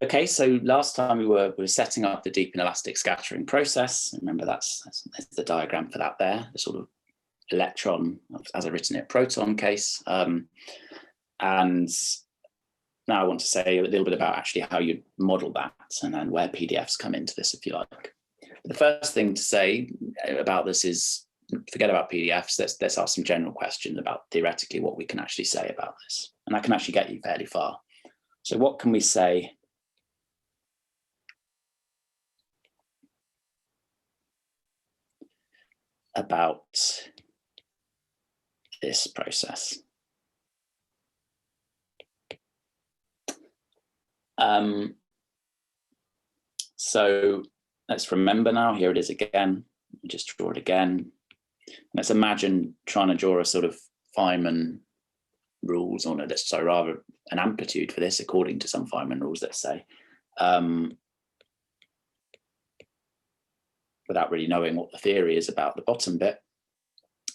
Okay, so last time we were setting up the deep inelastic scattering process. Remember that's the diagram for that there, the sort of electron, as I've written it, proton case. And now I want to say a little bit about actually how you model that and then where PDFs come into this, if you like. The first thing to say about this is, forget about PDFs, let's ask some general questions about theoretically what we can actually say about this. And that can actually get you fairly far. So what can we say about this process? So let's remember now, here it is again, just draw it again. Let's imagine trying to draw a sort of Feynman rules, or no, sorry, rather an amplitude for this according to some Feynman rules, let's say, without really knowing what the theory is about the bottom bit.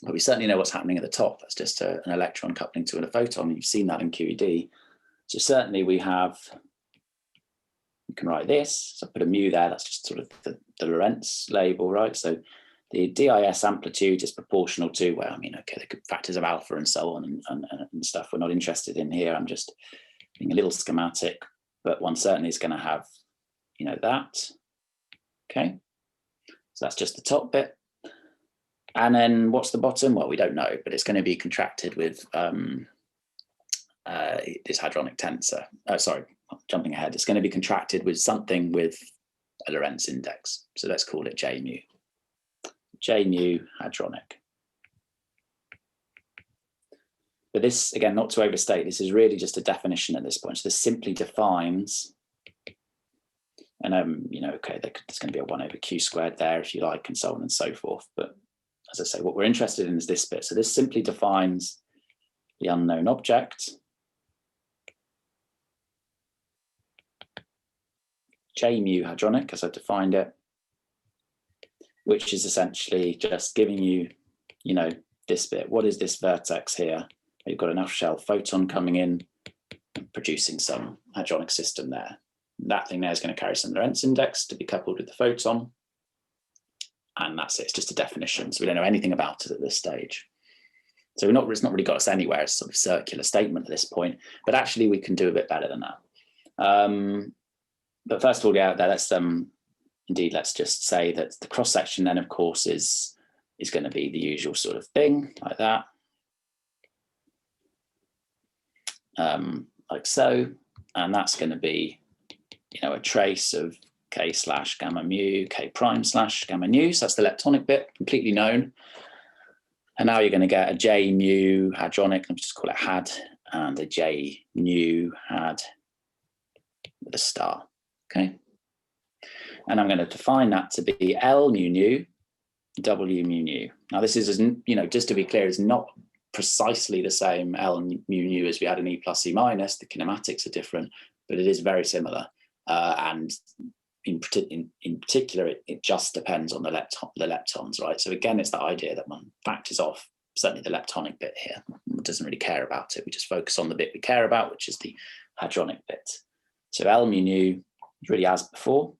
But we certainly know what's happening at the top. That's just an electron coupling to a photon. You've seen that in QED. So certainly we have, you can write this, so put a mu there, that's just sort of the Lorentz label, right? So the DIS amplitude is proportional to, well, I mean, okay, the factors of alpha and so on and stuff we're not interested in here. I'm just being a little schematic, but one certainly is going to have, you know, that. Okay, so that's just the top bit. And then what's the bottom? Well, we don't know, but it's going to be contracted with this hadronic tensor. Sorry, jumping ahead. It's going to be contracted with something with a Lorentz index. So let's call it J mu. J mu hadronic. But this, again, not to overstate, this is really just a definition at this point. So this simply defines, and you know, okay, there's going to be a 1 over q squared there, if you like, and so on and so forth. But as I say, what we're interested in is this bit. So this simply defines the unknown object, J mu hadronic, as I've defined it, which is essentially just giving you, you know, this bit. What is this vertex here? You've got an off-shell photon coming in and producing some hadronic system there. That thing there is going to carry some Lorentz index to be coupled with the photon. And that's it. It's just a definition. So we don't know anything about it at this stage. So it's not really got us anywhere. It's sort of a circular statement at this point. But actually, we can do a bit better than that. But first of all, yeah, let's just say that the cross section then, of course, is going to be the usual sort of thing, like that, like so, and that's going to be, you know, a trace of k slash gamma mu, k prime slash gamma nu. So that's the leptonic bit, completely known. And now you're going to get a J mu hadronic, let's just call it had, and a J nu had with a star. Okay. And I'm going to define that to be L mu nu, W mu nu. Now this is, you know, just to be clear, is not precisely the same L mu nu as we had in E plus E minus. The kinematics are different, but it is very similar. And in particular, it just depends on the leptons, right? So again, it's the idea that one factors off certainly the leptonic bit here. One doesn't really care about it. We just focus on the bit we care about, which is the hadronic bit. So L mu nu is really as before.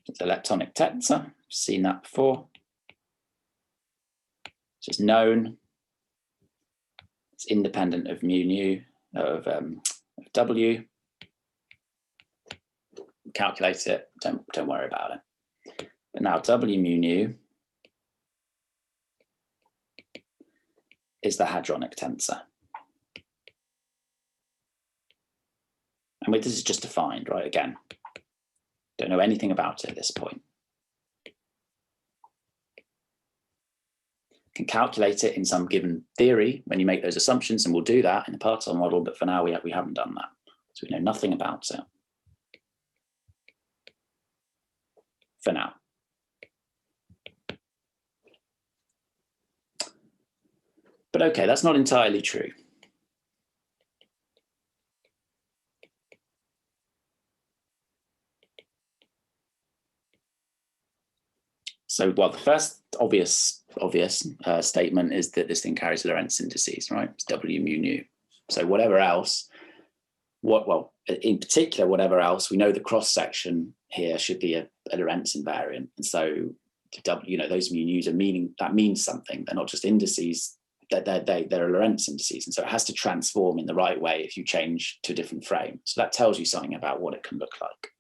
It's the leptonic tensor. We've seen that before. It's just known. It's independent of mu nu, of W. Calculate it, don't worry about it. But now W mu nu is the hadronic tensor. And this is just defined, right? Again, don't know anything about it at this point. Can calculate it in some given theory when you make those assumptions, and we'll do that in the particle model, but for now we haven't done that. So we know nothing about it. For now. But okay, that's not entirely true. So, well, the first obvious statement is that this thing carries Lorentz indices, right? It's W mu nu. So whatever else, well, in particular, whatever else, we know the cross section here should be a Lorentz invariant, and so those mu nu's that means something. They're not just indices; they're Lorentz indices, and so it has to transform in the right way if you change to a different frame. So that tells you something about what it can look like.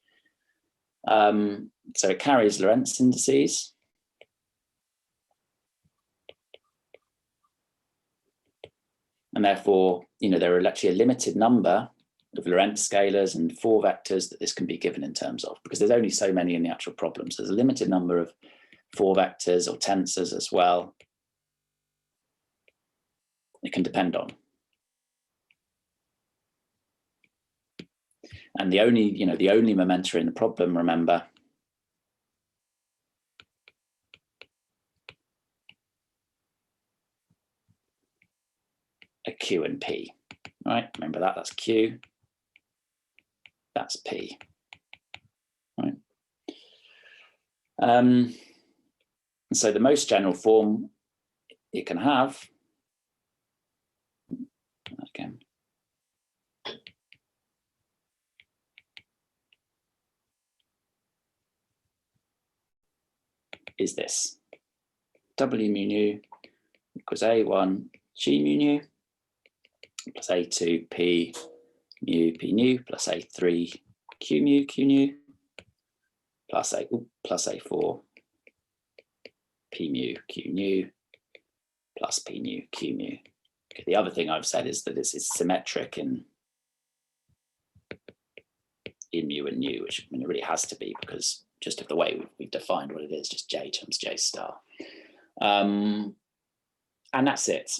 So it carries Lorentz indices. And therefore, there are actually a limited number of Lorentz scalars and 4 vectors that this can be given in terms of, because there's only so many in the actual problem. So there's a limited number of 4 vectors or tensors as well. It can depend on. And the only momenta in the problem, remember, are Q and P, right? Remember that, that's Q, that's P, right? And so the most general form it can have, again, is this. W mu nu equals A1 G mu nu plus A2 P mu P nu plus A3 Q mu Q nu plus A4 P mu Q nu plus P nu Q mu. Okay, the other thing I've said is that it's symmetric in mu and nu, which it really has to be because just of the way we've defined what it is, just J times J star. And that's it.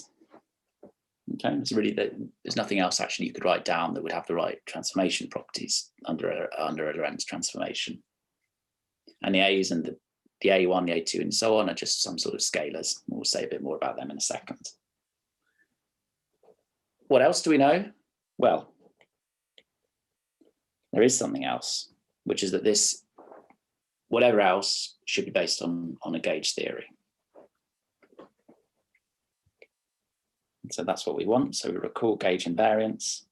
Okay, it's really there's nothing else actually you could write down that would have the right transformation properties under a Lorentz transformation. And the A's and the A1, the A2, and so on are just some sort of scalars. We'll say a bit more about them in a second. What else do we know? Well, there is something else, which is that this, whatever else, should be based on a gauge theory. So that's what we want. So we recall gauge invariance.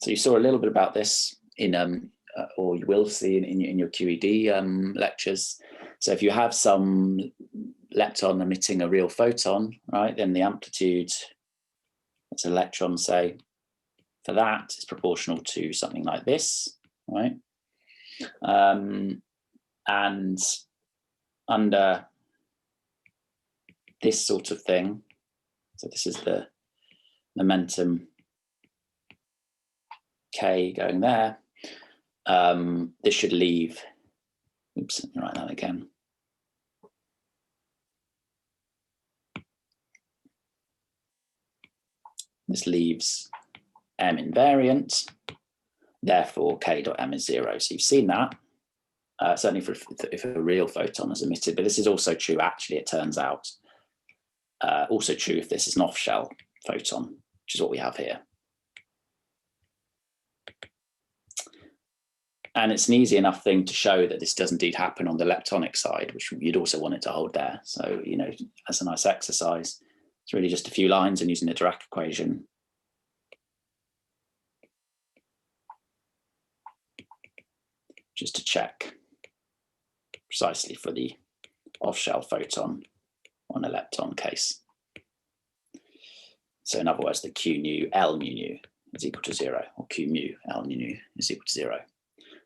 So you saw a little bit about this in, or you will see in your QED lectures. So if you have some lepton emitting a real photon, right, then the amplitude, that's an electron, say, for that is proportional to something like this, right? And under this sort of thing, so this is the momentum K going there. This should leave, oops, let me write that again. This leaves M invariant, therefore K dot M is 0. So you've seen that, certainly if a real photon is emitted, but this is also true, actually, it turns out. Also true if this is an off-shell photon, which is what we have here. And it's an easy enough thing to show that this does indeed happen on the leptonic side, which you'd also want it to hold there. So, as a nice exercise, it's really just a few lines and using the Hadronic equation. Just to check precisely for the off-shell photon on a lepton case. So in other words, the Q nu L mu nu is equal to 0, or Q mu L mu nu is equal to 0.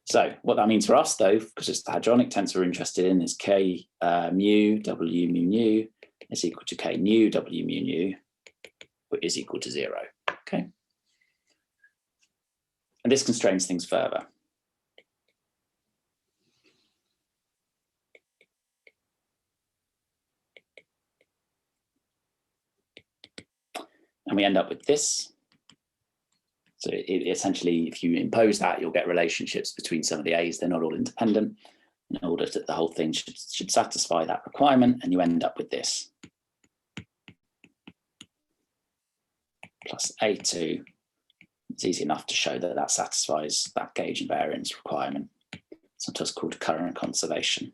So what that means for us, though, because it's the hadronic tensor we're interested in, is K mu W mu nu is equal to K nu W mu nu, which is equal to 0. Okay. And this constrains things further. And we end up with this. So essentially, if you impose that, you'll get relationships between some of the A's. They're not all independent. In order that the whole thing should satisfy that requirement, and you end up with this. Plus A2. It's easy enough to show that that satisfies that gauge invariance requirement, sometimes called current conservation.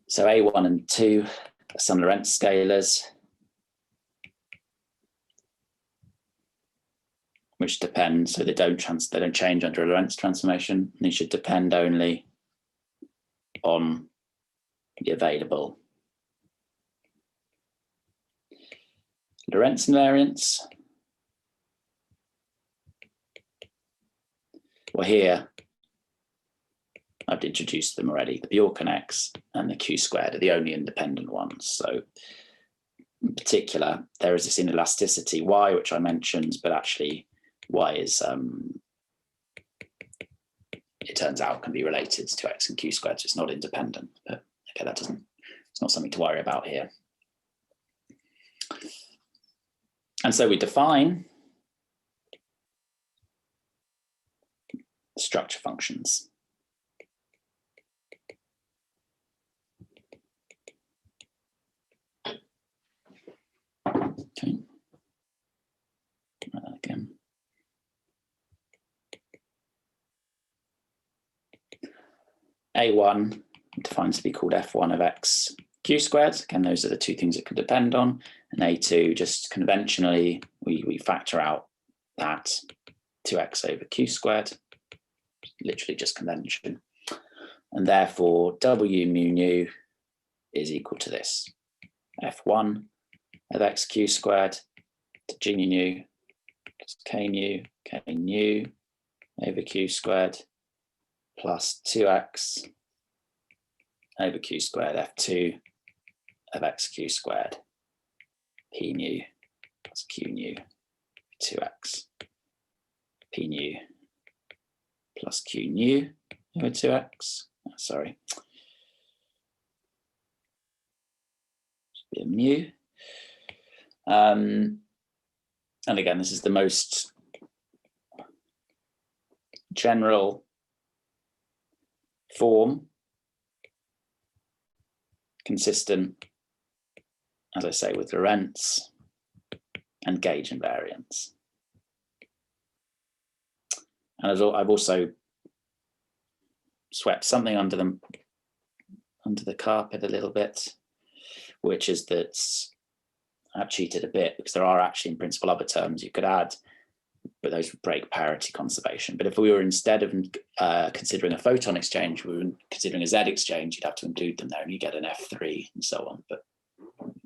So A1 and 2 are some Lorentz scalars. which depend, so they don't change under a Lorentz transformation, and they should depend only on the available Lorentz invariants. Well, here I've introduced them already. The Bjorken X and the Q squared are the only independent ones. So in particular, there is this inelasticity Y, which I mentioned, but actually Y is, it turns out, can be related to X and Q squared, so it's not independent. But okay, it's not something to worry about here. And so we define structure functions. Okay. Try that again. A1 defines to be called F1 of X Q squared. Again, those are the two things it can depend on. And A2, just conventionally, we factor out that 2x over Q squared, literally just convention. And therefore, W mu nu is equal to this. F1 of X Q squared to G nu plus K nu over Q squared plus 2x over Q squared F2 of X Q squared P nu plus Q nu 2x P nu plus Q nu over 2x. Sorry. Should be a mu. And again, this is the most general form, consistent, as I say, with Lorentz and gauge invariance. And I've also swept something under the carpet a little bit, which is that I've cheated a bit because there are actually in principle other terms you could add, but those would break parity conservation. But if we were, instead of considering a photon exchange, we were considering a Z exchange, you'd have to include them there and you get an F3 and so on. But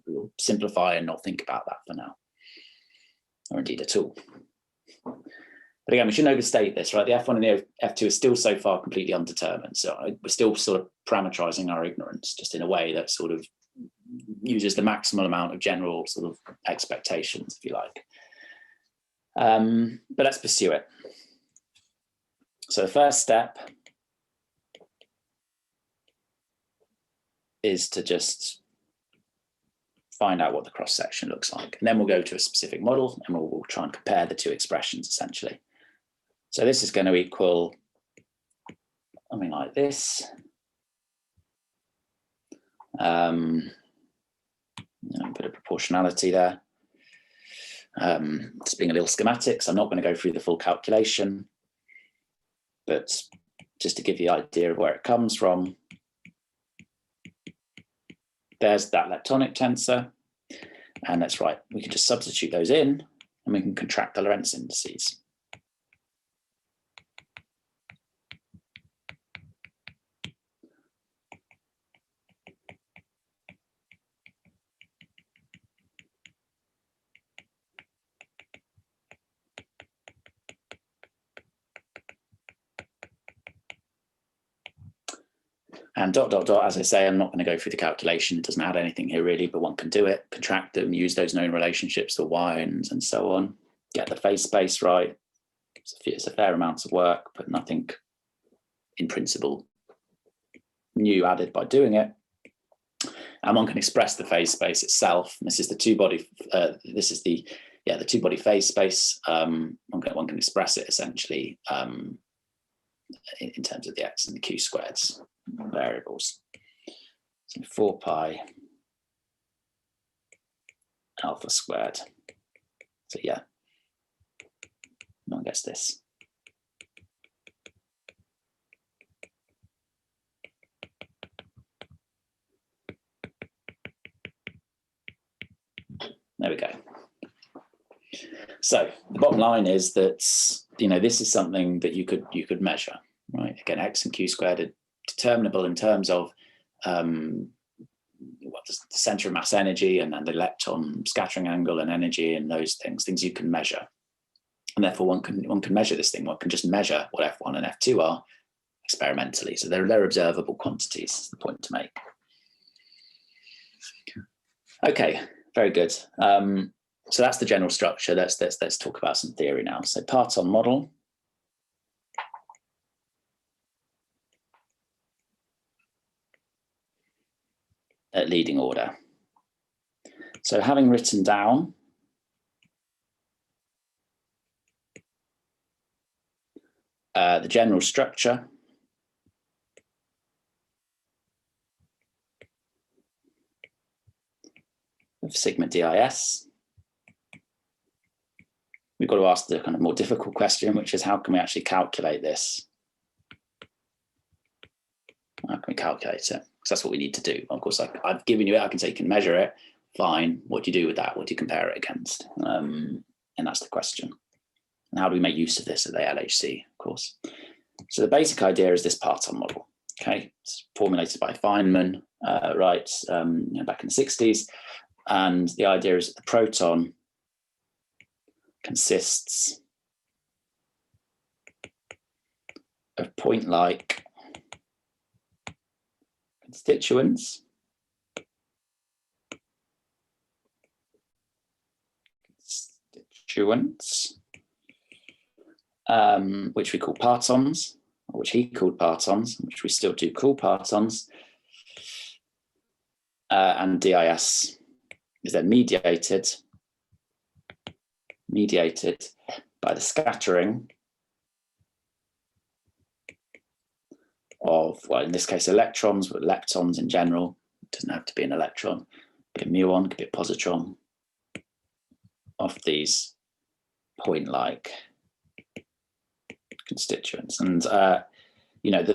we'll simplify and not think about that for now, or indeed at all. But again, we shouldn't overstate this, right? The F1 and the F2 are still so far completely undetermined. So we're still sort of parameterizing our ignorance, just in a way that sort of uses the maximal amount of general sort of expectations, if you like. But let's pursue it. So the first step is to just find out what the cross-section looks like. And then we'll go to a specific model and we'll try and compare the two expressions essentially. So this is going to equal something like this. A bit of proportionality there. Just being a little schematic, so I'm not going to go through the full calculation, but just to give you an idea of where it comes from, there's that leptonic tensor, and that's right, we can just substitute those in and we can contract the Lorentz indices. And dot, dot, dot, as I say, I'm not going to go through the calculation. It doesn't add anything here really, but one can do it, contract them, use those known relationships, the Wyans and so on, get the phase space right. It's a fair amount of work, but nothing in principle new added by doing it. And one can express the phase space itself. This is the two-body, the two-body phase space. One can express it essentially in terms of the X and the Q squareds variables. So 4 pi alpha squared. So yeah, no one gets this. There we go. So the bottom line is that, you know, this is something that you could measure, right? Again, x and q squared are determinable in terms of what the center of mass energy and then the lepton scattering angle and energy and those things you can measure. And therefore one can measure this thing. One can just measure what F1 and F2 are experimentally. So they're observable quantities, is the point to make. Okay, very good. So that's the general structure. Let's talk about some theory now. So parton model. At leading order. So having written down the general structure of sigma DIS, we've got to ask the kind of more difficult question, which is how can we actually calculate this? How can we calculate it? Because that's what we need to do. Of course, I've given you it. I can say you can measure it. Fine. What do you do with that? What do you compare it against? And that's the question. And how do we make use of this at the LHC, of course? So the basic idea is this parton model. Okay, it's formulated by Feynman, right, back in the 60s. And the idea is that the proton consists of point-like constituents which we call partons, or which he called partons, which we still do call partons, and DIS is then mediated by the scattering of, well, in this case, electrons, but leptons in general. It doesn't have to be an electron, it could be a muon, it could be a positron, of these point-like constituents. And you know, the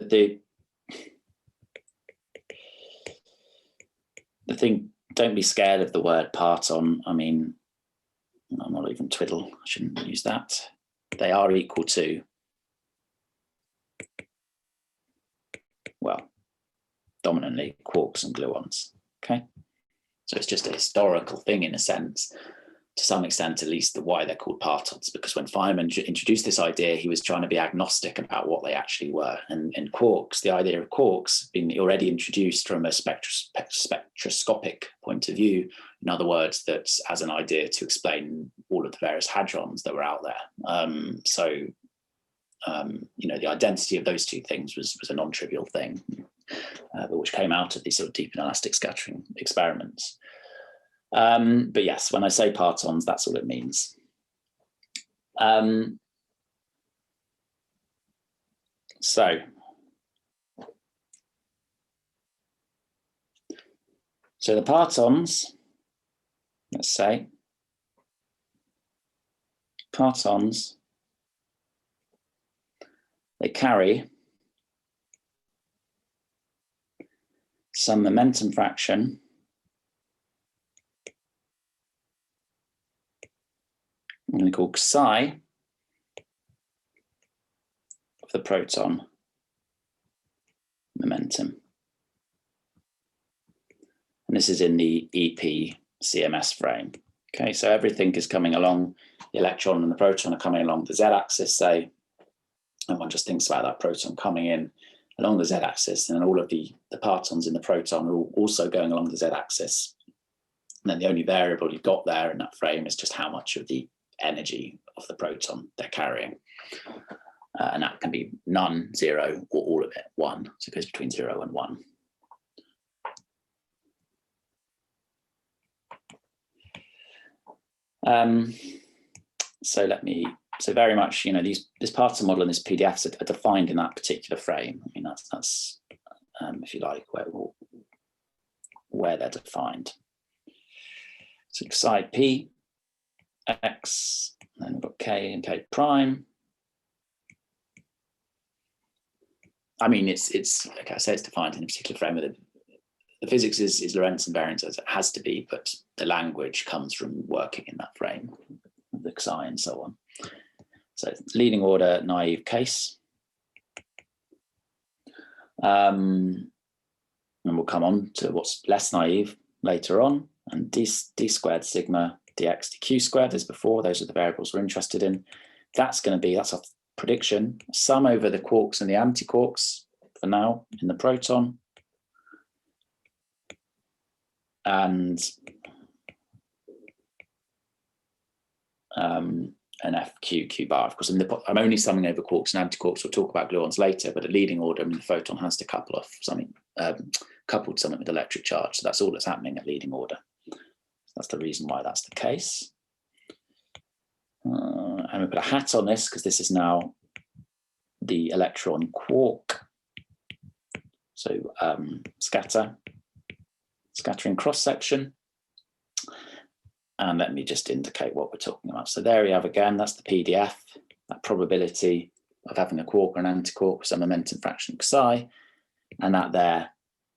thing, don't be scared of the word parton. I mean, I'm not even twiddle, I shouldn't use that. They are equal to, well, dominantly quarks and gluons. Okay, so it's just a historical thing in a sense, to some extent at least, the why they're called partons, because when Feynman introduced this idea, he was trying to be agnostic about what they actually were. And in quarks, the idea of quarks been already introduced from a spectroscopic point of view. In other words, that as an idea to explain all of the various hadrons that were out there. You know, the identity of those two things was a non-trivial thing, but which came out of these sort of deep inelastic scattering experiments. But yes, when I say partons, that's all it means. So the partons, let's say, partons, they carry some momentum fraction I'm going to call psi of the proton momentum. And this is in the EP CMS frame. Okay, so everything is coming along, the electron and the proton are coming along the z-axis, say, and one just thinks about that proton coming in along the z-axis, and then all of the partons in the proton are also going along the z-axis. And then the only variable you've got there in that frame is just how much of the energy of the proton they're carrying. And that can be none, 0, or all of it, 1. So it goes between 0 and 1. So very much, you know, this parton model and this PDFs are defined in that particular frame. I mean, that's if you like, where they're defined. So psi p, x, and then we've got k and k prime. I mean, it's like I say, it's defined in a particular frame. The physics is Lorentz invariant as it has to be, but the language comes from working in that frame. of the Xi and so on. So leading order naive case. And we'll come on to what's less naive later on. And d squared sigma dx dq squared as before. Those are the variables we're interested in. That's going to be, that's our prediction, sum over the quarks and the antiquarks for now in the proton. And an FQ bar. Of course, I'm only summing over quarks and antiquarks. We'll talk about gluons later, but at leading order, I mean, the photon has to couple off something, coupled something with electric charge. So that's all that's happening at leading order. So that's the reason why that's the case. And we put a hat on this because this is now the electron quark. So scattering cross section. And let me just indicate what we're talking about. So there we have again, that's the PDF, that probability of having a quark or an antiquark with some momentum fraction Xi. And that there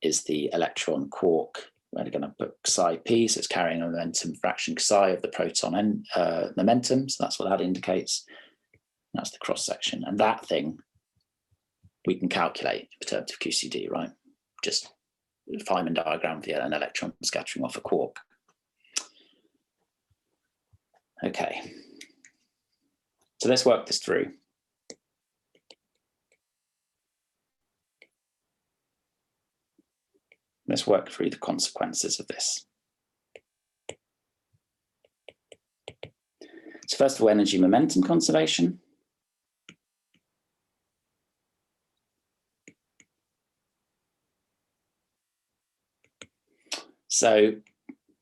is the electron quark. We're going to put Xi p, so it's carrying a momentum fraction Xi of the proton momentum. So that's what that indicates. That's the cross section. And that thing we can calculate in terms of QCD, right? Just a Feynman diagram for an electron scattering off a quark. Okay, so let's work this through. Let's work through the consequences of this. So first of all, energy momentum conservation. So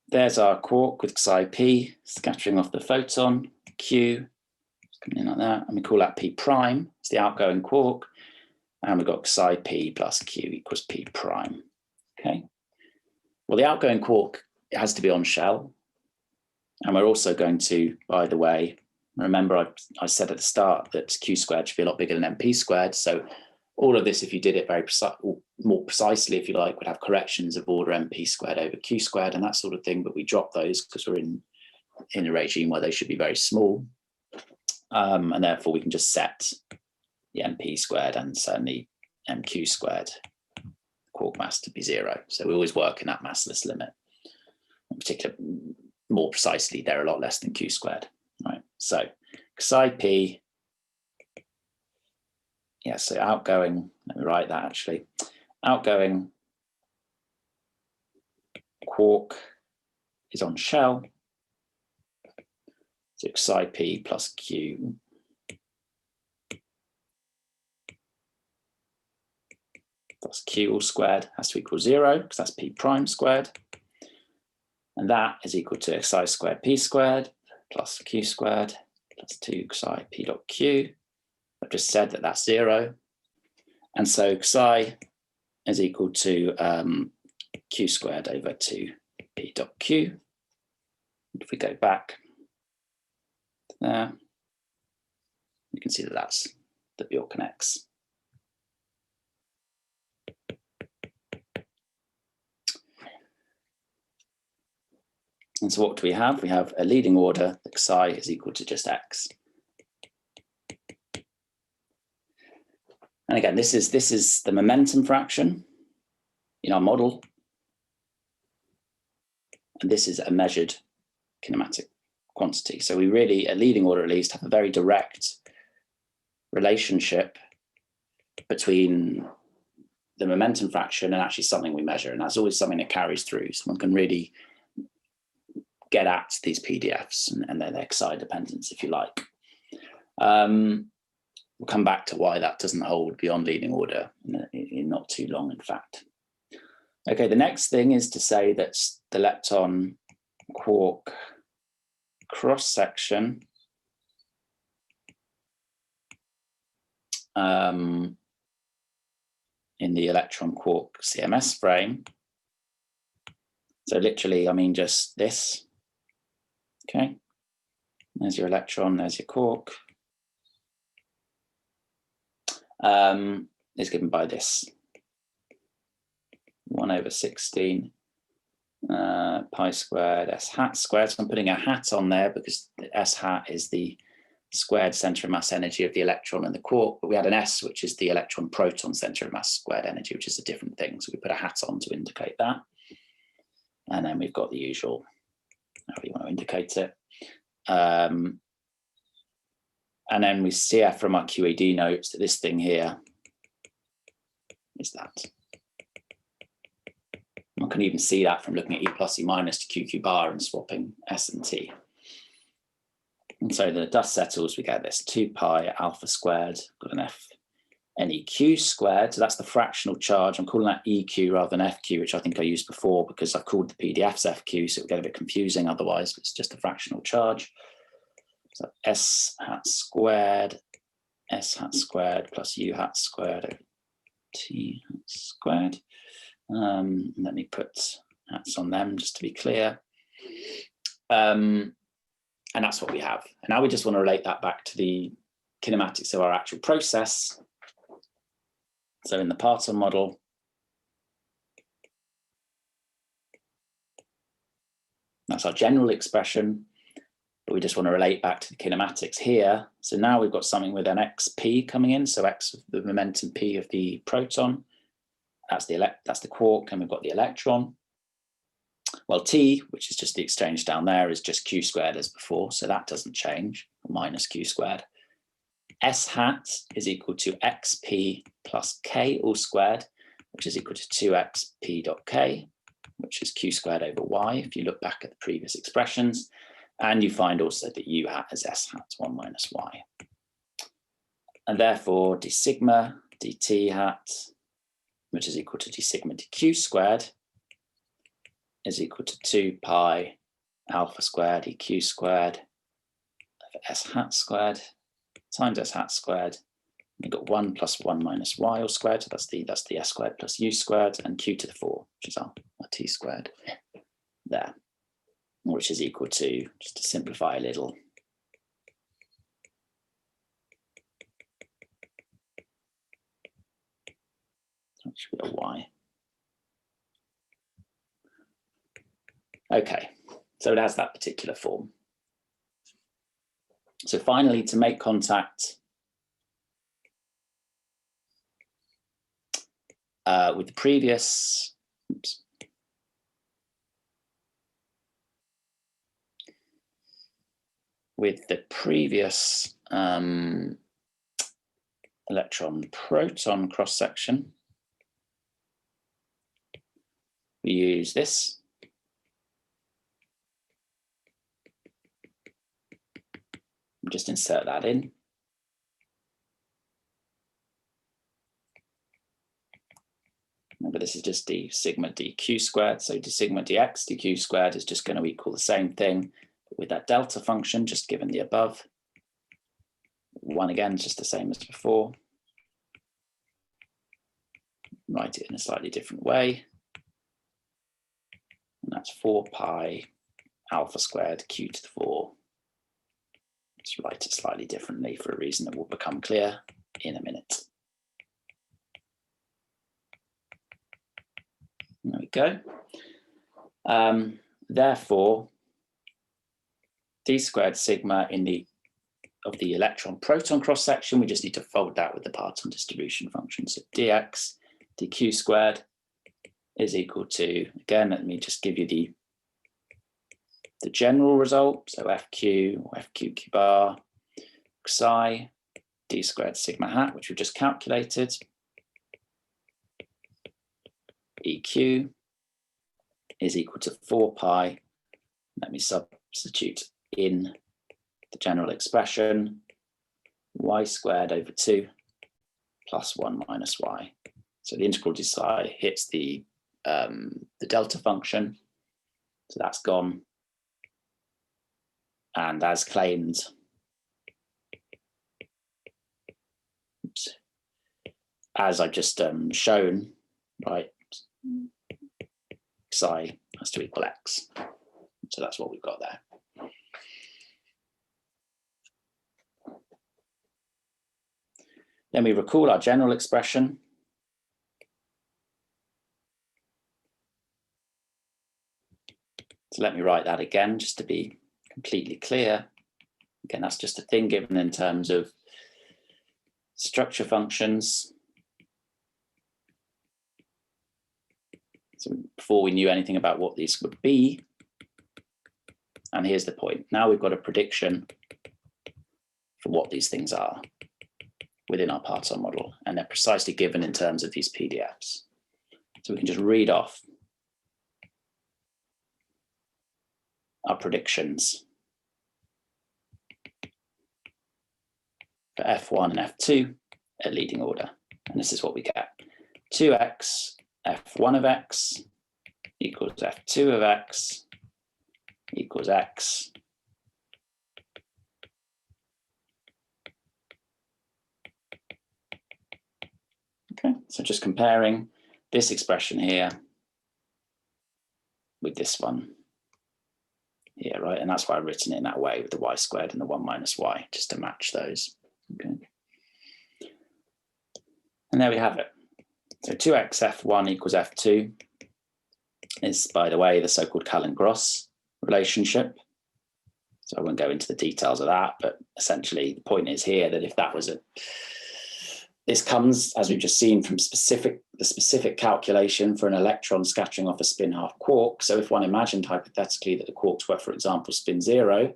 there's our quark with Xi p scattering off the photon, Q, coming in like that, and we call that P prime, it's the outgoing quark, and we've got Xi p plus Q equals P prime, okay? Well, the outgoing quark, it has to be on shell, and we're also going to, by the way, remember I said at the start that Q squared should be a lot bigger than MP squared, so all of this, if you did it very more precisely, if you like, would have corrections of order MP squared over Q squared and that sort of thing, but we drop those because we're in a regime where they should be very small. And therefore we can just set the MP squared and certainly MQ squared quark mass to be 0. So we always work in that massless limit. In particular, more precisely, they're a lot less than Q squared, right? So Xi p, yeah, so outgoing, let me write that actually. Outgoing quark is on shell. So Xi p plus Q plus Q all squared has to equal 0 because that's P prime squared. And that is equal to Xi squared P squared plus Q squared plus 2 Xi P dot Q. I've just said that that's 0. And so Xi is equal to Q squared over 2 P dot Q. If we go back to there, you can see that that's the Bjorken X. And so what do we have? We have a leading order that Xi is equal to just X. And again, this is the momentum fraction in our model. And this is a measured kinematic quantity. So we really, at leading order at least, have a very direct relationship between the momentum fraction and actually something we measure. And that's always something that carries through. So one can really get at these PDFs and their Xi dependence, if you like. We'll come back to why that doesn't hold beyond leading order in not too long, in fact. Okay, the next thing is to say that the lepton quark cross section in the electron quark CMS frame. So literally, I mean just this. Okay, there's your electron, there's your quark. Is given by this 1/16 pi squared s hat squared. So I'm putting a hat on there because the s hat is the squared center of mass energy of the electron and the quark, but we had an S, which is the electron proton center of mass squared energy, which is a different thing. So we put a hat on to indicate that. And then we've got the usual, however you want to indicate it. And then we see from our QED notes that this thing here is that. One can even see that from looking at E plus E minus to QQ bar and swapping S and T. And so the dust settles, we get this 2 pi alpha squared, got an F NEQ squared. So that's the fractional charge. I'm calling that EQ rather than FQ, which I think I used before because I've called the PDFs FQ, so it would get a bit confusing otherwise, but it's just a fractional charge. So S hat squared plus U hat squared over T hat squared. Let me put hats on them just to be clear. And that's what we have. And now we just want to relate that back to the kinematics of our actual process. So in the Parton model, that's our general expression, but we just want to relate back to the kinematics here. So now we've got something with an xp coming in. So x, the momentum p of the proton, that's the quark, and we've got the electron. Well, T, which is just the exchange down there, is just Q squared as before, so that doesn't change, minus Q squared. S hat is equal to XP plus K all squared, which is equal to 2xp dot K, which is Q squared over Y, if you look back at the previous expressions. And you find also that U hat is S hat, 1 minus Y. And therefore, d sigma dt hat, which is equal to d sigma dq squared, is equal to 2 pi alpha squared eq squared of s hat squared times s hat squared. We've got 1 plus 1 minus y all squared, so that's the s squared plus u squared, and q to the 4, which is our t squared there, which is equal to, just to simplify a little, that should be a y. Okay, so it has that particular form. So finally, to make contact with the previous, electron-proton cross-section, we use this. Just insert that in. Remember, this is just d sigma dq squared, so d sigma dx dq squared is just going to equal the same thing with that delta function, just given the above. 1 again, just the same as before. Write it in a slightly different way. And that's 4 pi alpha squared q to the 4. Let's write it slightly differently for a reason that will become clear in a minute. There we go. Therefore, d squared sigma of the electron-proton cross-section, we just need to fold that with the Parton distribution function. So dx dq squared is equal to, again, let me just give you the general result. So FQ or FQQ bar psi d squared sigma hat, which we've just calculated, EQ is equal to 4 pi. Let me substitute in the general expression, y squared over 2 plus 1 minus y. So the integral psi hits the delta function, so that's gone. And as claimed, as I've just shown, right, psi has to equal x. So that's what we've got there. Then we recall our general expression. So let me write that again, just to be completely clear. Again, that's just a thing given in terms of structure functions. So before we knew anything about what these would be, and here's the point. Now we've got a prediction for what these things are within our parton model, and they're precisely given in terms of these PDFs. So we can just read off our predictions for F1 and F2 at leading order. And this is what we get. 2x F1 of x equals F2 of x equals x. Okay, so just comparing this expression here with this one here, right? And that's why I've written it in that way with the y squared and the 1 minus y, just to match those. Okay. And there we have it. So 2x F1 equals F2 is, by the way, the so-called Kalin-Gross relationship. So I won't go into the details of that, but essentially the point is here that if that was this comes, as we've just seen, from the specific calculation for an electron scattering off a spin half quark. So if one imagined hypothetically that the quarks were, for example, spin 0,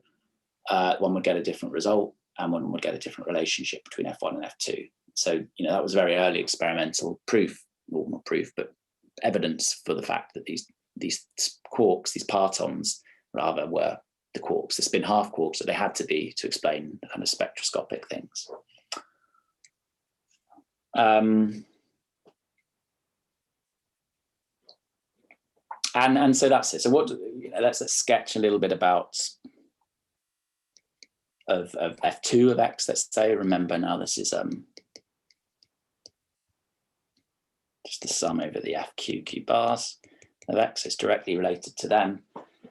one would get a different result and one would get a different relationship between F1 and F2. So, that was very early experimental proof, well, not proof, but evidence for the fact that these quarks, these partons, rather, were the quarks, the spin half quarks that they had to be to explain the kind of spectroscopic things. And so that's it. So what, let's sketch a little bit about of F2 of x, let's say. Remember now this is just the sum over the FQ bars of x is directly related to them.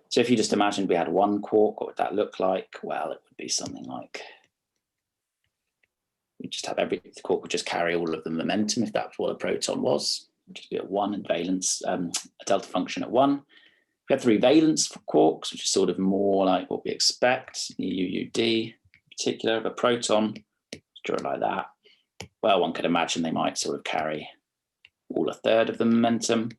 So if you just imagined we had one quark, what would that look like? Well, it would be something like, we just have the quark would just carry all of the momentum if that's what a proton was. It would just be at 1 and valence, a delta function at 1. We have 3 valence for quarks, which is sort of more like what we expect, UUD in particular of a proton, draw it like that. Well, one could imagine they might sort of carry all 1/3 of the momentum.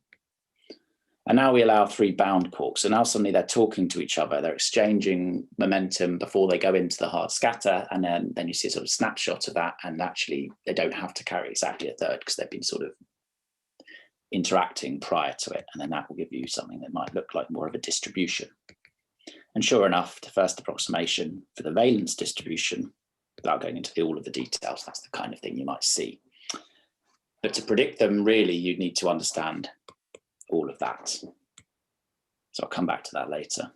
And now we allow 3 bound quarks. So now suddenly they're talking to each other. They're exchanging momentum before they go into the hard scatter. And then you see a sort of snapshot of that. And actually, they don't have to carry exactly 1/3 because they've been sort of interacting prior to it. And then that will give you something that might look like more of a distribution. And sure enough, the first approximation for the valence distribution, without going into all of the details, that's the kind of thing you might see. But to predict them, really, you need to understand all of that. So I'll come back to that later.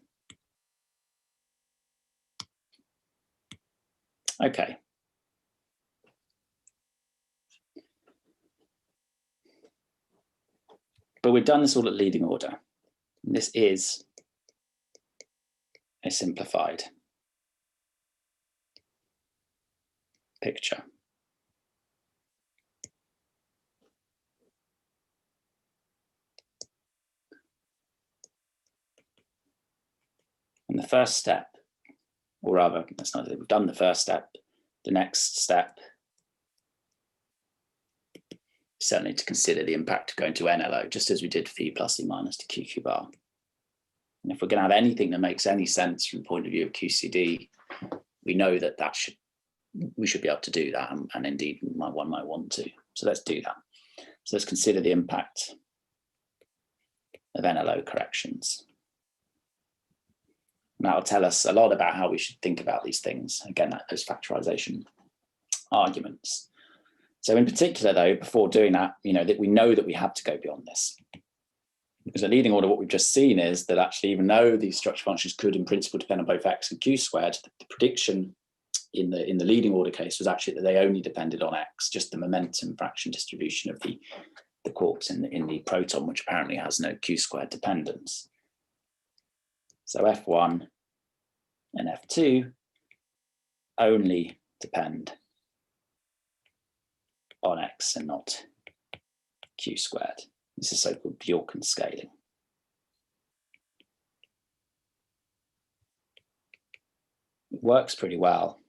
Okay. But we've done this all at leading order. And this is a simplified picture. And the first step, or rather, that's not that we've done the first step, the next step is certainly to consider the impact of going to NLO, just as we did phi plus E minus to QQ bar. And if we're going to have anything that makes any sense from the point of view of QCD, we know that we should be able to do that, and indeed one might want to. So let's do that. So let's consider the impact of NLO corrections. And that'll tell us a lot about how we should think about these things. Again, those factorization arguments. So in particular, though, before doing that, that we know that we have to go beyond this. Because at leading order, what we've just seen is that actually, even though these structure functions could in principle depend on both x and q squared, the prediction in the leading order case was actually that they only depended on x, just the momentum fraction distribution of the quarks in the proton, which apparently has no q squared dependence. So F1 and F2 only depend on x and not q squared. This is so-called Bjorken scaling. works pretty well,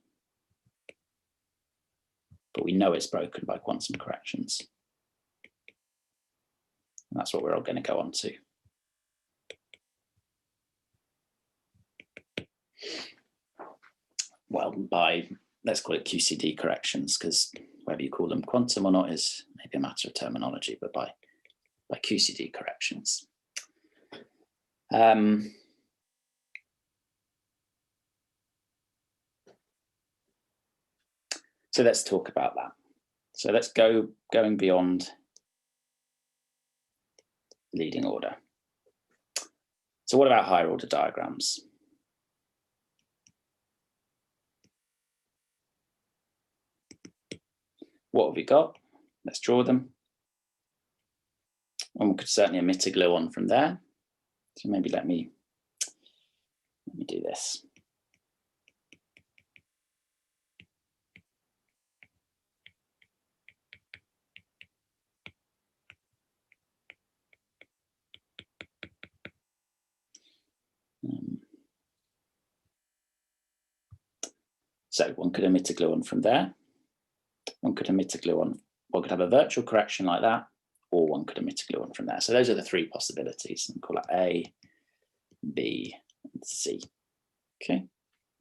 but we know it's broken by quantum corrections. And that's what we're all going to go on to. Well, by, let's call it QCD corrections, because whether you call them quantum or not is maybe a matter of terminology, but by QCD corrections. So let's talk about that. So let's going beyond leading order. So what about higher order diagrams? What have we got? Let's draw them. And we could certainly emit a gluon from there. So maybe let me do this. So one could emit a gluon from there. One could emit a gluon. One could have a virtual correction like that, or one could emit a gluon from there. So those are the three possibilities. And call it A, B, and C. Okay.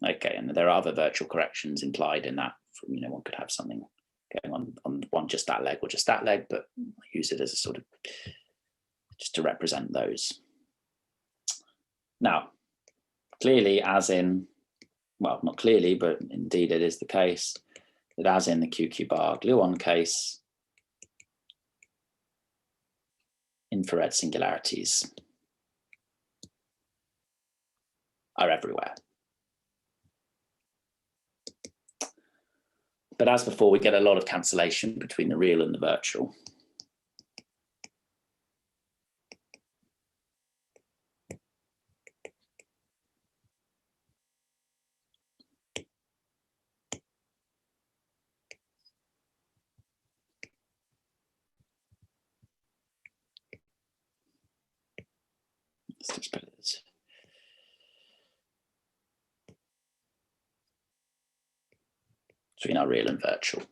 Okay, and there are other virtual corrections implied in that. From, you know, one could have something going on one just that leg or just that leg, but I use it as a sort of just to represent those. Now, clearly, as in, well, not clearly, but indeed it is the case that as in the QQ bar gluon case, infrared singularities are everywhere. But as before, we get a lot of cancellation between the real and the virtual. Let's just put it between our real and virtual.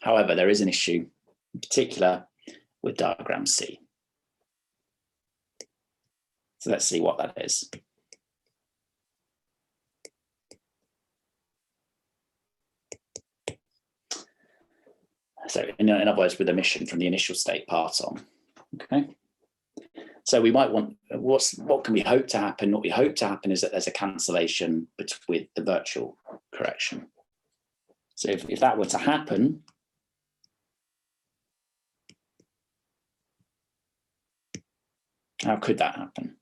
However, there is an issue, in particular, with diagram C. So let's see what that is. So in other words, with emission from the initial state parton. Okay. So we might want, what can we hope to happen? What we hope to happen is that there's a cancellation with the virtual correction. So if that were to happen, how could that happen?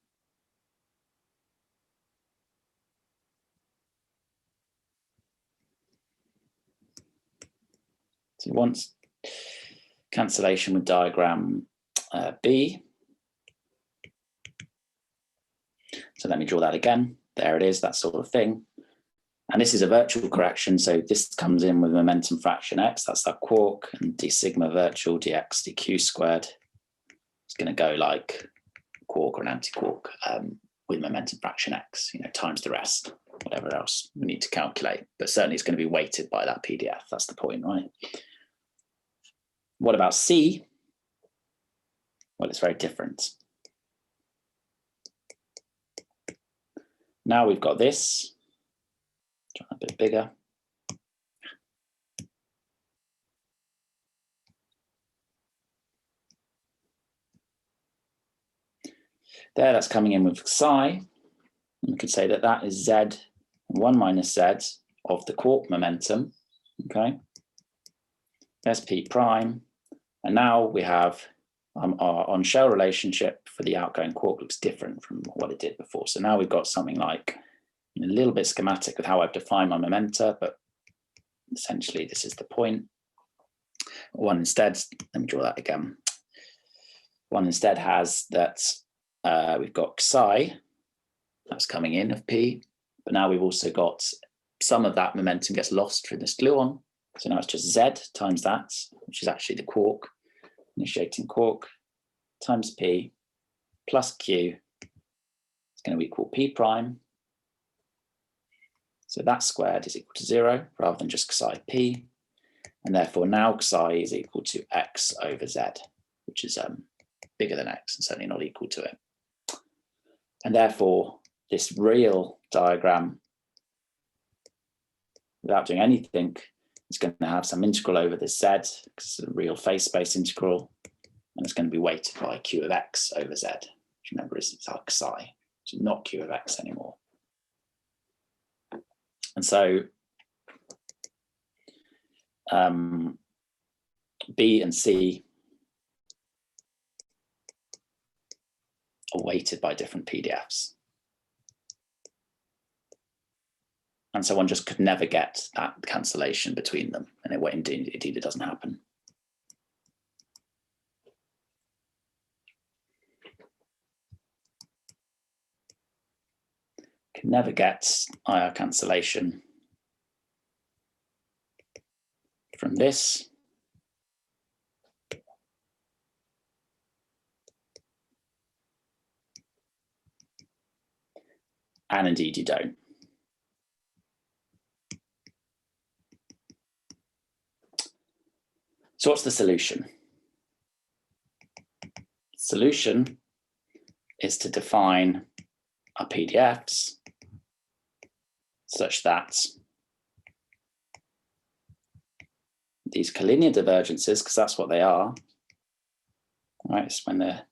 So once cancellation with diagram B. So let me draw that again. There it is, that sort of thing. And this is a virtual correction. So this comes in with momentum fraction x. That's our quark, and d sigma virtual dx dq squared. It's going to go like quark or an anti-quark with momentum fraction x, you know, times the rest, whatever else we need to calculate. But certainly it's going to be weighted by that PDF. That's the point, right? What about C? Well, it's very different. Now we've got this, a bit bigger. There, that's coming in with psi. We could say that that is Z 1 minus Z of the quark momentum, okay? There's P prime. And now we have our on-shell relationship for the outgoing quark looks different from what it did before. So now we've got something like a little bit schematic with how I've defined my momenta, but essentially this is the point. One instead, let me draw that again. One instead has that we've got psi, that's coming in of P, but now we've also got some of that momentum gets lost through this gluon. So now it's just Z times that, which is actually the quark, initiating quark, times P plus Q. It's going to equal P prime. So that squared is equal to 0 rather than just psi P. And therefore now psi is equal to X over Z, which is bigger than X and certainly not equal to it. And therefore this real diagram, without doing anything, is going to have some integral over the Z, because it's a real phase space integral, and it's going to be weighted by Q of X over Z, which remember is our psi, so not Q of X anymore. And so B and C are weighted by different PDFs. And so one just could never get that cancellation between them. And indeed it doesn't happen. Can never get IR cancellation from this. And indeed you don't. So what's the solution? Solution is to define our PDFs such that these collinear divergences, because that's what they are, right? It's when the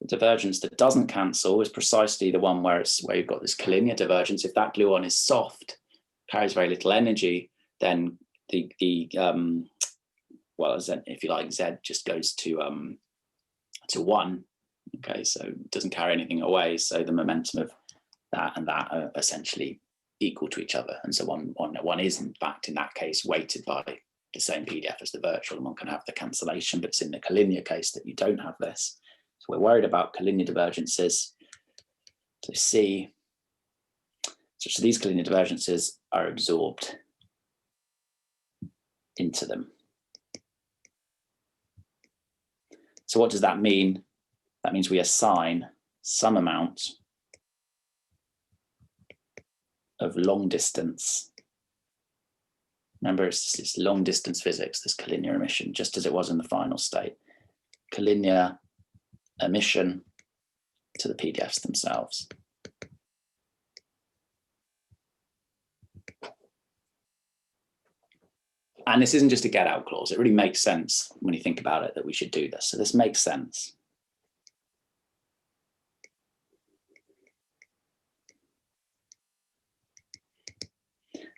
divergence that doesn't cancel is precisely the one where you've got this collinear divergence. If that gluon is soft, carries very little energy, then well, Z, if you like, Z just goes to 1. Okay, so it doesn't carry anything away. So the momentum of that and that are essentially equal to each other. And so one is in fact in that case weighted by the same PDF as the virtual, and one can have the cancellation, but it's in the collinear case that you don't have this. So we're worried about collinear divergences. So C, so these collinear divergences are absorbed into them. So what does that mean? That means we assign some amount of long distance. Remember, it's long distance physics, this collinear emission, just as it was in the final state. Collinear emission to the PDFs themselves. And this isn't just a get out clause. It really makes sense when you think about it that we should do this. So this makes sense.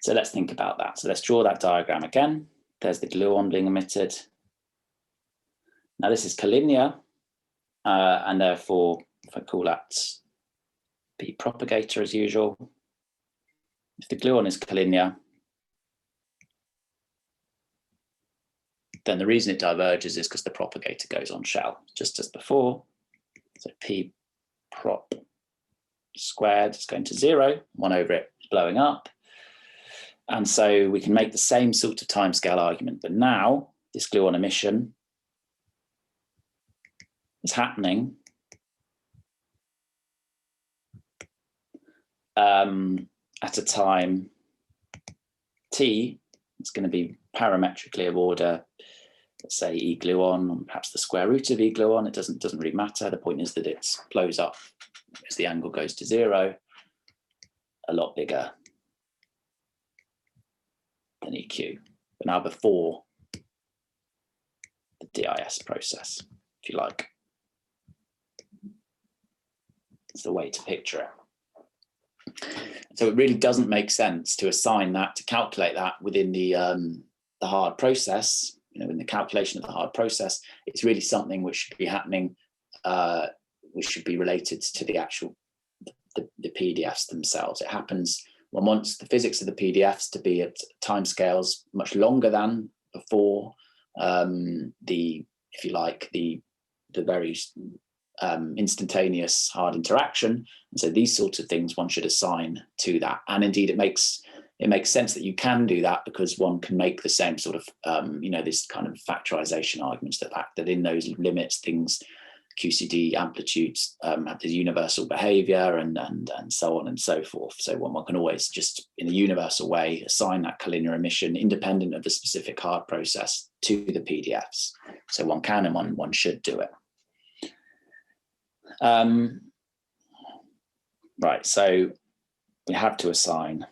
So let's think about that. So let's draw that diagram again. There's the gluon being emitted. Now this is collinear, and therefore, if I call that P propagator as usual, if the gluon is collinear, then the reason it diverges is because the propagator goes on shell, just as before. So P prop squared is going to 0, 1 over it is blowing up. And so we can make the same sort of timescale argument, but now this gluon emission is happening at a time t. It's going to be parametrically of order, let's say E gluon, or perhaps the square root of E gluon. It doesn't really matter. The point is that it blows up as the angle goes to 0, a lot bigger than EQ, but now before the DIS process, if you like. It's the way to picture it. So it really doesn't make sense to assign that, to calculate that within the hard process. You know, in the calculation of the hard process, it's really something which should be happening, which should be related to the actual the PDFs themselves. It happens. One wants the physics of the PDFs to be at timescales much longer than before if you like, the very instantaneous hard interaction. And so these sorts of things one should assign to that. And indeed, it makes sense that you can do that because one can make the same sort of, this kind of factorization arguments, the fact that in those limits, things QCD amplitudes have the universal behavior and so on and so forth. So one can always just, in a universal way, assign that collinear emission independent of the specific hard process to the PDFs. So one can and one should do it. Right, so we have to assign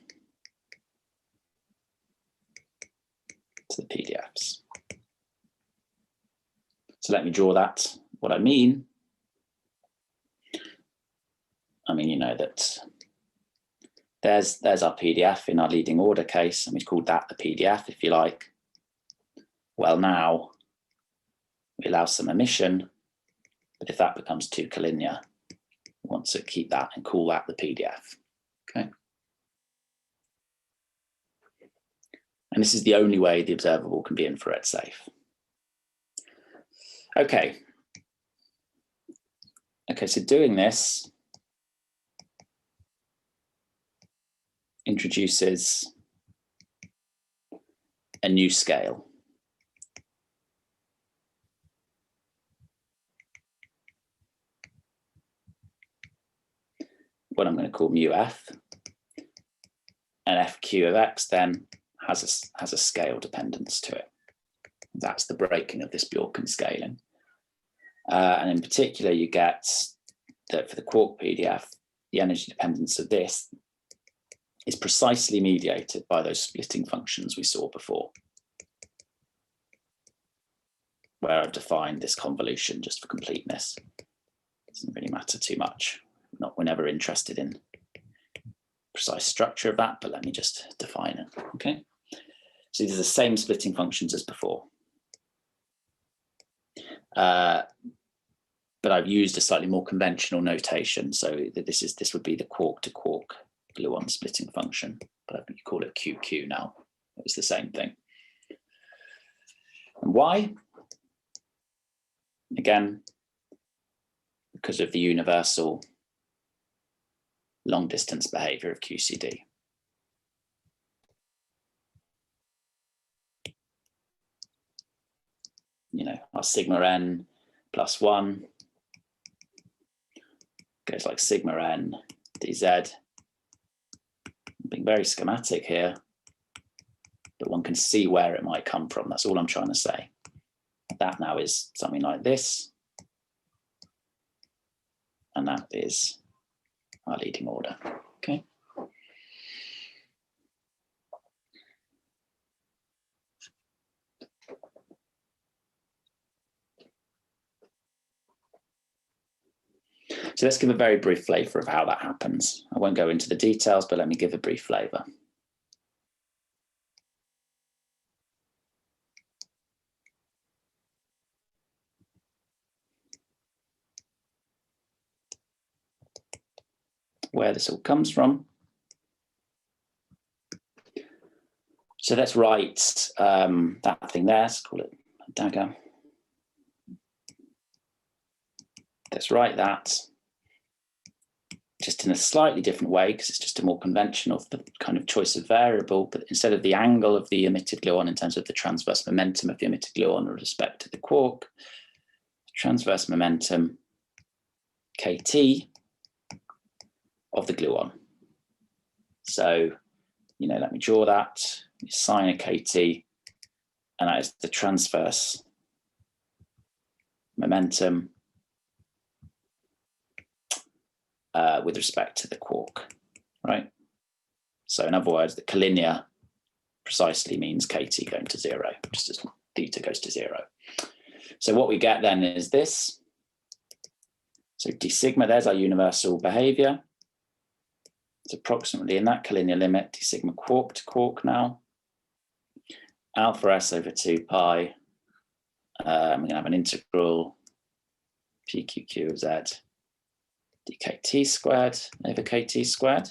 to the PDFs. So let me draw that. What I mean, you know that there's our PDF in our leading order case, and we've called that the PDF, if you like. Well, now we allow some emission, but if that becomes too collinear, we want to keep that and call that the PDF. Okay. And this is the only way the observable can be infrared safe. Okay. Okay, so doing this introduces a new scale. What I'm going to call mu f, and fq of x then has a scale dependence to it. That's the breaking of this Bjorken scaling. And in particular, you get that for the Quark PDF, the energy dependence of this is precisely mediated by those splitting functions we saw before, where I've defined this convolution just for completeness. Doesn't really matter too much. We're never interested in precise structure of that, but let me just define it. Okay. So these are the same splitting functions as before. But I've used a slightly more conventional notation. So this would be the quark to quark gluon splitting function, but you call it QQ now. It's the same thing. And why? Again, because of the universal long distance behavior of QCD. You know, our sigma n plus 1 goes like sigma n dz. I'm being very schematic here, but one can see where it might come from. That's all I'm trying to say. That now is something like this, and that is our leading order. Okay. So let's give a very brief flavor of how that happens. I won't go into the details, but let me give a brief flavor. Where this all comes from. So let's write that thing there, let's call it a dagger. Let's write that just in a slightly different way, because it's just a more conventional kind of choice of variable, but instead of the angle of the emitted gluon in terms of the transverse momentum of the emitted gluon with respect to the quark, transverse momentum kT of the gluon. So, you know, let me draw that, sine of kT, and that is the transverse momentum with respect to the quark, right? So in other words, the collinear precisely means kT going to 0, just as theta goes to 0. So what we get then is this. So d sigma, there's our universal behavior. It's approximately in that collinear limit, d sigma quark to quark now. Alpha s over 2 pi. We're going to have an integral pqqq of z dkt squared over kt squared,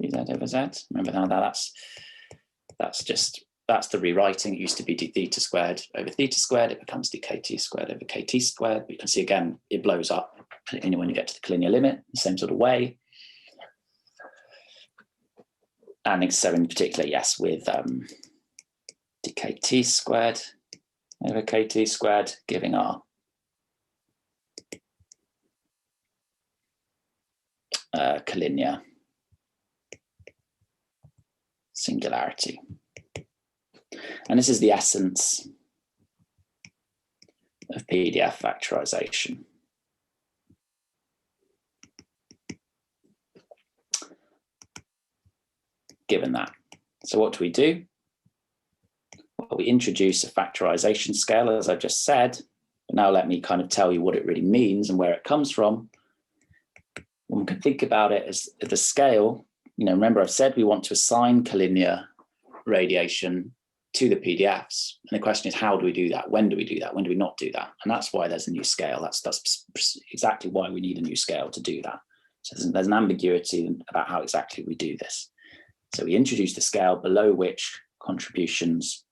dz over z. Remember now that's the rewriting. It used to be d theta squared over theta squared. It becomes dkt squared over kt squared. But you can see again, it blows up when you get to the collinear limit, the same sort of way. And so in particular, yes, with dkt squared over kt squared, giving our collinear singularity. And this is the essence of PDF factorization. Given that. So what do? Well, we introduce a factorization scale, as I've just said. But now let me kind of tell you what it really means and where it comes from. One can think about it as the scale. You know, remember I've said we want to assign collinear radiation to the PDFs. And the question is, how do we do that? When do we do that? When do we not do that? And that's why there's a new scale. That's exactly why we need a new scale to do that. So there's an ambiguity about how exactly we do this. So we introduce the scale below which contributions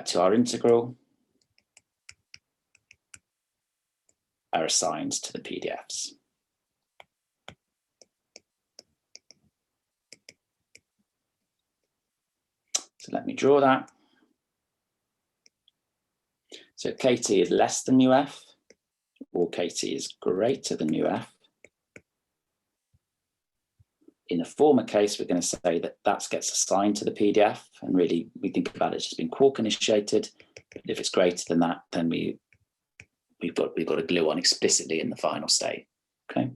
to our integral are assigned to the PDFs. So let me draw that. So KT is less than UF, or KT is greater than UF. In a former case, we're going to say that that gets assigned to the PDF, and really we think about it as just being quark initiated. But if it's greater than that, then we've got a glue on explicitly in the final state. Okay.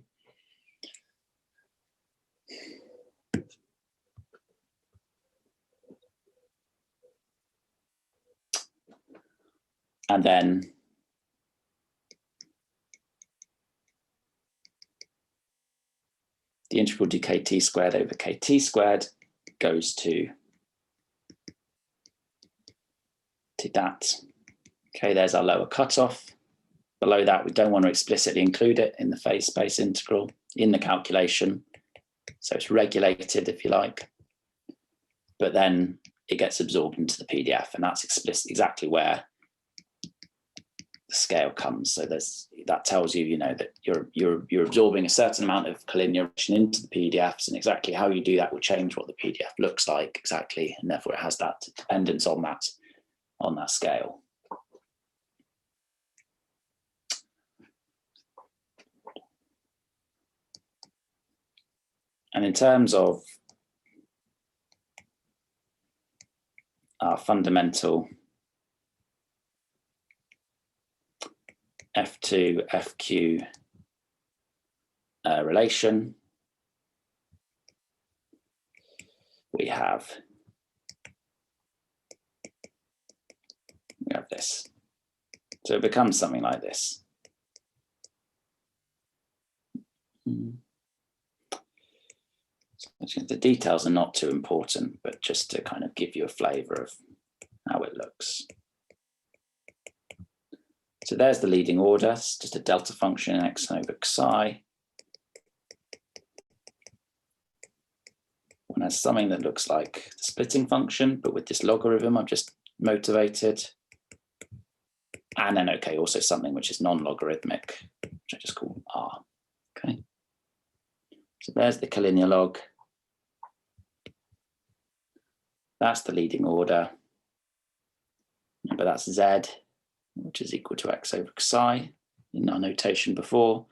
And then the integral dkt squared over kt squared goes to that. Okay, there's our lower cutoff. Below that, we don't want to explicitly include it in the phase space integral in the calculation. So it's regulated, if you like, but then it gets absorbed into the PDF, and that's exactly where the scale comes. So that tells you, you know, that you're absorbing a certain amount of collineation into the PDFs, and exactly how you do that will change what the PDF looks like exactly, and therefore it has that dependence on that scale. And in terms of our fundamental F2, FQ relation, we have this. So it becomes something like this. The details are not too important, but just to kind of give you a flavor of how it looks. So there's the leading order. It's just a delta function in x over psi. One has something that looks like the splitting function, but with this logarithm I've just motivated. And then, okay, also something which is non-logarithmic, which I just call R. Okay. So there's the collinear log. That's the leading order. Remember, that's Z, which is equal to x over psi in our notation before.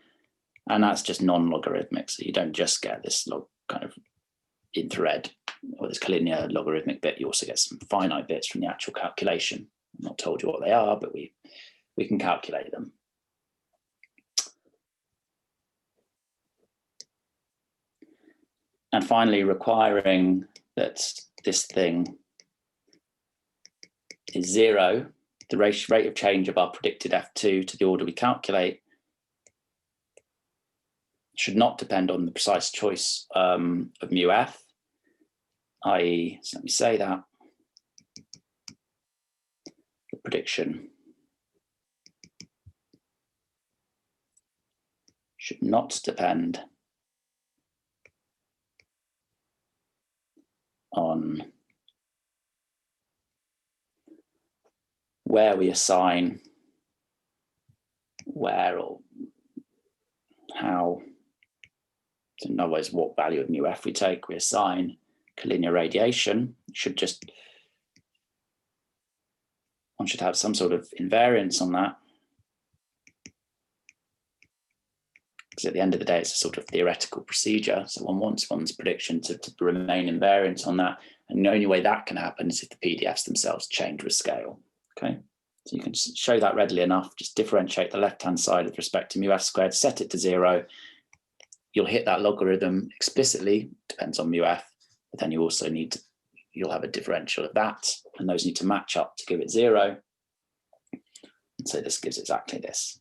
And that's just non-logarithmic. So you don't just get this log kind of in thread or this collinear logarithmic bit. You also get some finite bits from the actual calculation. I'm not told you what they are, but we can calculate them. And finally, requiring that this thing is 0, the rate of change of our predicted F2 to the order we calculate should not depend on the precise choice of mu f, i.e., so let me say that, the prediction should not depend on where we assign where or how, in other words, what value of mu f we take, we assign collinear radiation. It should just one should have some sort of invariance on that. Because at the end of the day, it's a sort of theoretical procedure. So one wants one's prediction to remain invariant on that. And the only way that can happen is if the PDFs themselves change with scale. Okay, so you can show that readily enough. Just differentiate the left-hand side with respect to mu f squared, set it to 0. You'll hit that logarithm explicitly, depends on mu f, but then you also need to, you'll have a differential of that, and those need to match up to give it 0. And so this gives exactly this.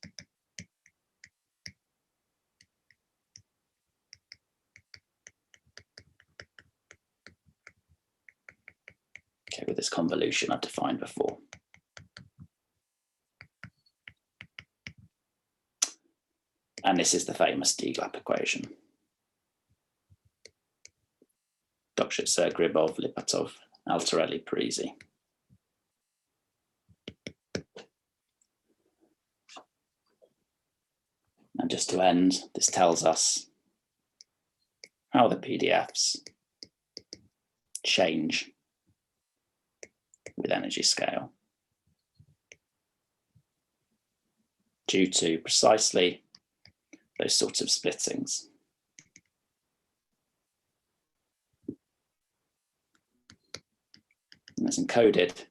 Okay, with this convolution I've defined before. And this is the famous D-Glap equation. Dokshitzer, Gribov, Lipatov, Alterelli, Parisi. And just to end, this tells us how the PDFs change with energy scale due to precisely those sorts of splittings. And it's encoded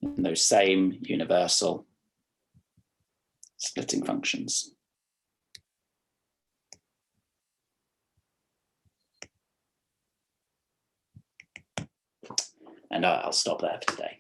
in those same universal splitting functions. And I'll stop there for today.